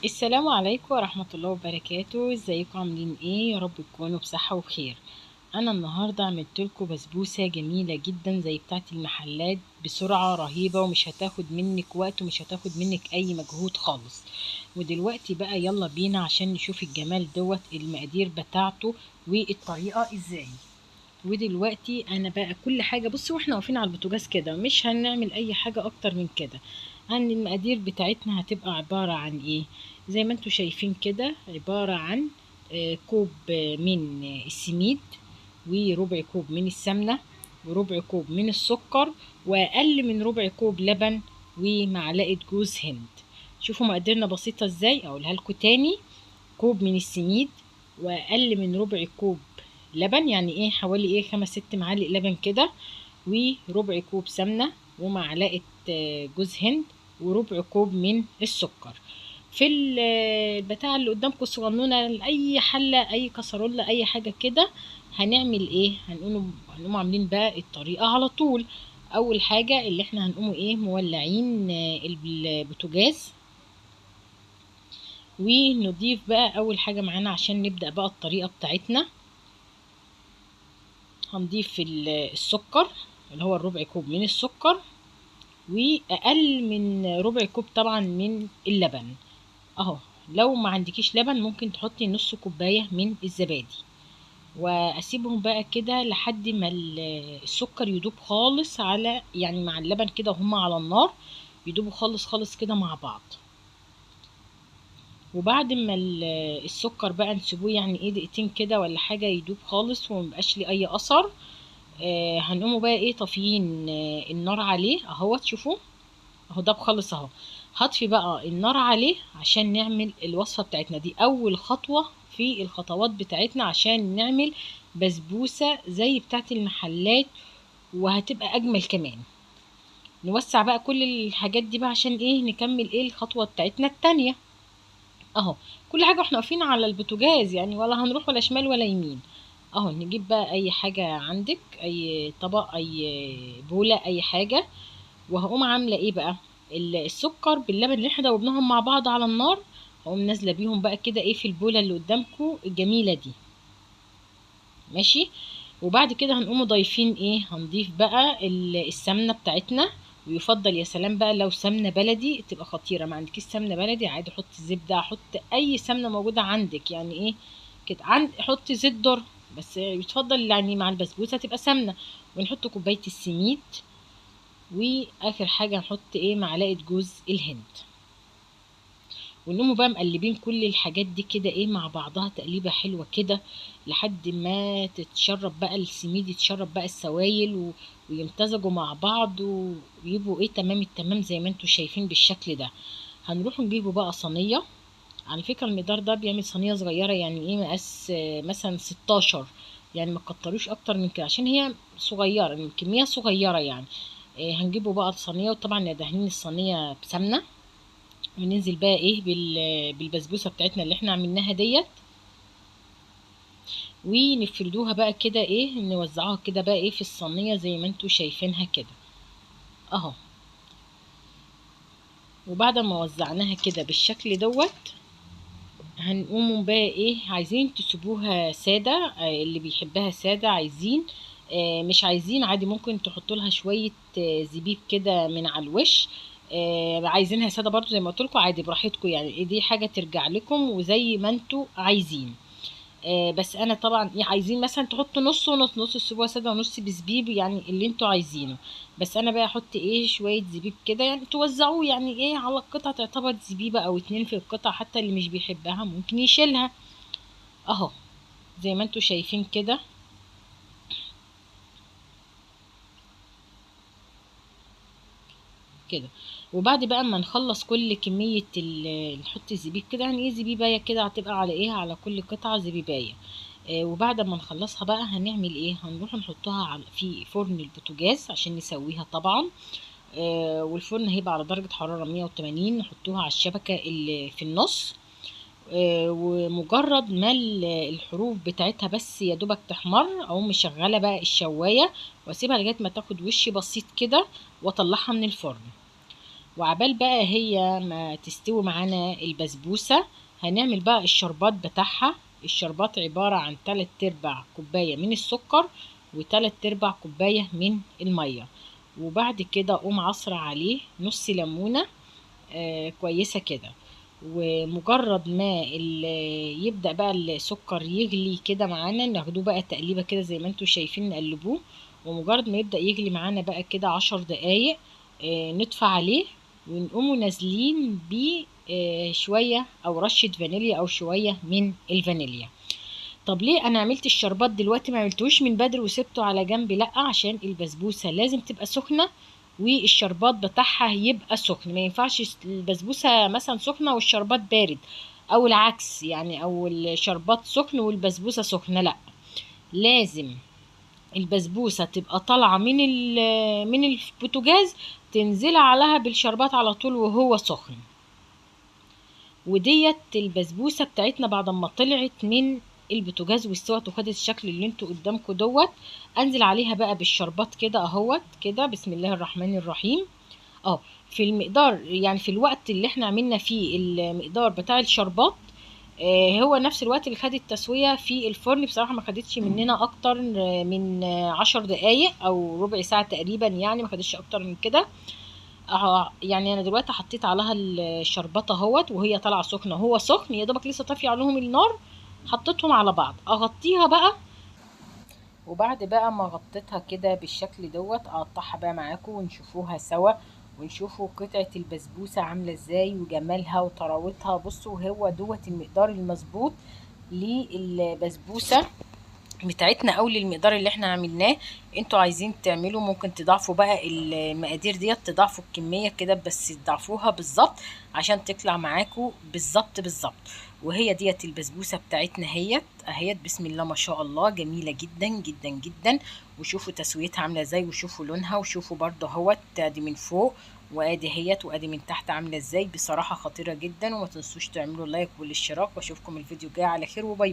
السلام عليكم ورحمة الله وبركاته. ازيكم عاملين ايه؟ يا رب تكونوا بصحة وخير. انا النهاردة عملت لكم بسبوسة جميلة جدا زي بتاعة المحلات بسرعة رهيبة، ومش هتاخد منك وقت ومش هتاخد منك اي مجهود خالص. ودلوقتي بقى يلا بينا عشان نشوف الجمال دوت المقادير بتاعته والطريقة ازاي. ودلوقتي انا بقى كل حاجه، بصوا واحنا واقفين على البوتاجاز كده مش هنعمل اي حاجه اكتر من كده. عن المقادير بتاعتنا هتبقى عباره عن ايه؟ زي ما انتوا شايفين كده، عباره عن كوب من السميد، وربع كوب من السمنه، وربع كوب من السكر، واقل من ربع كوب لبن، ومعلقه جوز هند. شوفوا مقاديرنا بسيطه ازاي. اقولها لكم تاني: كوب من السميد، واقل من ربع كوب لبن، يعني ايه حوالي ايه 5 6 معالق لبن كده، وربع كوب سمنة، ومعلقة جوز هند، وربع كوب من السكر. في البتاع اللي قدامكم الصغنونة، اي حلة اي كسرولة اي حاجة كده، هنعمل ايه؟ هنقوم عاملين بقى الطريقة على طول. اول حاجة اللي احنا هنقوم ايه مولعين البوتاجاز، ونضيف بقى اول حاجة معانا عشان نبدأ بقى الطريقة بتاعتنا. هنضيف السكر اللي هو الربع كوب من السكر، واقل من ربع كوب طبعا من اللبن. اهو، لو ما عندكيش لبن ممكن تحطي نص كوباية من الزبادي. واسيبهم بقى كده لحد ما السكر يدوب خالص على يعني مع اللبن كده، وهما على النار يدوبوا خالص خالص كده مع بعض. وبعد ما السكر بقى نسيبوه يعني ايه دقيقتين كده ولا حاجة يدوب خالص ومبقاش ليه اي اثر. هنقوموا بقى ايه طافيين النار عليه اهو، تشوفوا اهو ده خالص اهو. هطفي بقى النار عليه عشان نعمل الوصفة بتاعتنا دي، اول خطوة في الخطوات بتاعتنا عشان نعمل بسبوسة زي بتاعت المحلات، وهتبقى اجمل كمان. نوسع بقى كل الحاجات دي بقى عشان ايه نكمل ايه الخطوة بتاعتنا التانية. اهو كل حاجة احنا واقفين على البوتاجاز يعني، ولا هنروح ولا شمال ولا يمين. اهو نجيب بقى اي حاجة عندك، اي طبق، اي بولة، اي حاجة. وهقوم عاملة ايه بقى؟ السكر باللبن اللي احنا دوبناهم مع بعض على النار، هقوم نازلة بيهم بقى كده ايه في البولة اللي قدامكم الجميلة دي. ماشي. وبعد كده هنقوم ضايفين ايه، هنضيف بقى السمنة بتاعتنا. ويفضل يا سلام بقى لو سمنة بلدي تبقى خطيرة. ما عندكيش سمنة بلدي عادي حط زبدة، حط اي سمنة موجودة عندك يعني ايه كده، حط زيت ذرة. بس يتفضل يعني مع البسبوسة تبقى سمنة. ونحط كوباية السميد، واخر حاجة نحط ايه معلقة جوز الهند. ونقوم بقى مقلبين كل الحاجات دي كده ايه مع بعضها تقليبة حلوة كده، لحد ما تتشرب بقى السميد، يتشرب بقى السوائل ويمتزجوا مع بعض ويبقوا ايه تمام التمام زي ما انتوا شايفين بالشكل ده. هنروح نجيبوا بقى صينية. على فكرة المقدار ده بيعمل صينية صغيرة، يعني ايه مقاس مثلا 16، يعني ما تكتروش اكتر من كده عشان هي صغيرة، الكمية صغيرة يعني. هنجيبوا بقى الصينية، وطبعا ندهنين الصينية بسمنة. وننزل بقى ايه بالبسبوسه بتاعتنا اللي احنا عملناها ديت، ونفردوها بقى كده ايه نوزعوها كده بقى ايه في الصينيه زي ما انتوا شايفينها كده اهو. وبعد ما وزعناها كده بالشكل دوت، هنقوموا بقى ايه عايزين تسيبوها ساده، اللي بيحبها ساده عايزين، مش عايزين عادي ممكن تحطوا لها شويه زبيب كده من على الوش. عايزينها ساده برضو زي ما قلت لكم عادي براحتكم، يعني دي حاجه ترجع لكم وزي ما انتوا عايزين. بس انا طبعا ايه عايزين مثلا تحطوا نص ونص، نص السبوع ساده ونص بزبيب يعني اللي انتوا عايزينه. بس انا بقى احط ايه شويه زبيب كده يعني توزعوه يعني ايه على القطعه، تعتبر زبيبه او اتنين في القطعه، حتى اللي مش بيحبها ممكن يشيلها اهو زي ما انتوا شايفين كده. كده. وبعد بقى ما نخلص كل كمية نحط الزبيب كده، يعني ايه زبيباية كده هتبقى على ايه على كل قطعة زبيباية. وبعد ما نخلصها بقى هنعمل ايه، هنروح نحطها على في فرن البوتاجاز عشان نسويها طبعا. والفرن هيبقى على درجة حرارة 180، نحطوها على الشبكة اللي في النص. ومجرد ما الحروف بتاعتها بس يا دوبك تحمر، او مشغله بقى الشوايه واسيبها لغايه ما تاخد وش بسيط كده، واطلعها من الفرن. وعبال بقى هي ما تستوي معانا البسبوسة، هنعمل بقى الشربات بتاعها. الشربات عبارة عن 3/4 كوباية من السكر و3/4 كوباية من المية. وبعد كده اقوم عصرة عليه نص ليمونة كويسة كده. ومجرد ما يبدأ بقى السكر يغلي كده معانا، ناخدوه بقى تقليبة كده زي ما انتوا شايفين، نقلبوه. ومجرد ما يبدأ يغلي معانا بقى كده 10 دقايق، نطفى عليه ونقوموا نازلين بيه شوية او رشة فانيليا او شوية من الفانيليا. طب ليه انا عملت الشربات دلوقتي، ما عملتوش من بدري وسبته على جنب؟ لا، عشان البسبوسه لازم تبقى سخنه والشربات بتاعها يبقى سخن. ما ينفعش البسبوسه مثلا سخنه والشربات بارد، او العكس يعني، او الشربات سخن والبسبوسه سخنه. لا، لازم البسبوسه تبقى طالعه من البوتاجاز، تنزل عليها بالشربات على طول وهو سخن. وديت البسبوسه بتاعتنا بعد ما طلعت من البوتاجاز واستوت وخدت الشكل اللي انتوا قدامكم دوت، انزل عليها بقى بالشربات كده اهوت كده، بسم الله الرحمن الرحيم. اه، في المقدار يعني في الوقت اللي احنا عملنا فيه المقدار بتاع الشربات، هو نفس الوقت اللي خد التسوية في الفرن. بصراحة ما خدتش مننا اكتر من 10 دقايق او ربع ساعة تقريبا، يعني ما خدتش اكتر من كده. يعني انا دلوقتي حطيت عليها الشربات اهوت وهي طالعه سخنه، هو سخن يا دوبك لسه طافيه عليهم النار. حطيتهم على بعض، اغطيها بقى. وبعد بقى ما غطيتها كده بالشكل دوت، اقطعها بقى معاكم ونشوفوها سوا، ونشوفوا قطعة البسبوسة عاملة ازاي وجمالها وطراوتها. بصوا، هو دوت المقدار المظبوط للبسبوسة بتاعتنا او للمقدار اللي احنا عملناه. انتوا عايزين تعملوا ممكن تضاعفوا بقى المقادير ديت، تضاعفوا الكمية كده، بس تضاعفوها بالظبط عشان تطلع معاكم بالظبط بالظبط. وهي ديت البسبوسة بتاعتنا اهيت، بسم الله ما شاء الله، جميلة جدا جدا جدا. وشوفوا تسويتها عاملة ازاي، وشوفوا لونها، وشوفوا برضه اهوت ادي من فوق وادي هيت وادي من تحت عاملة ازاي. بصراحة خطيرة جدا. وما تنسوش تعملوا لايك والاشتراك، واشوفكم الفيديو الجاي على خير، وباي.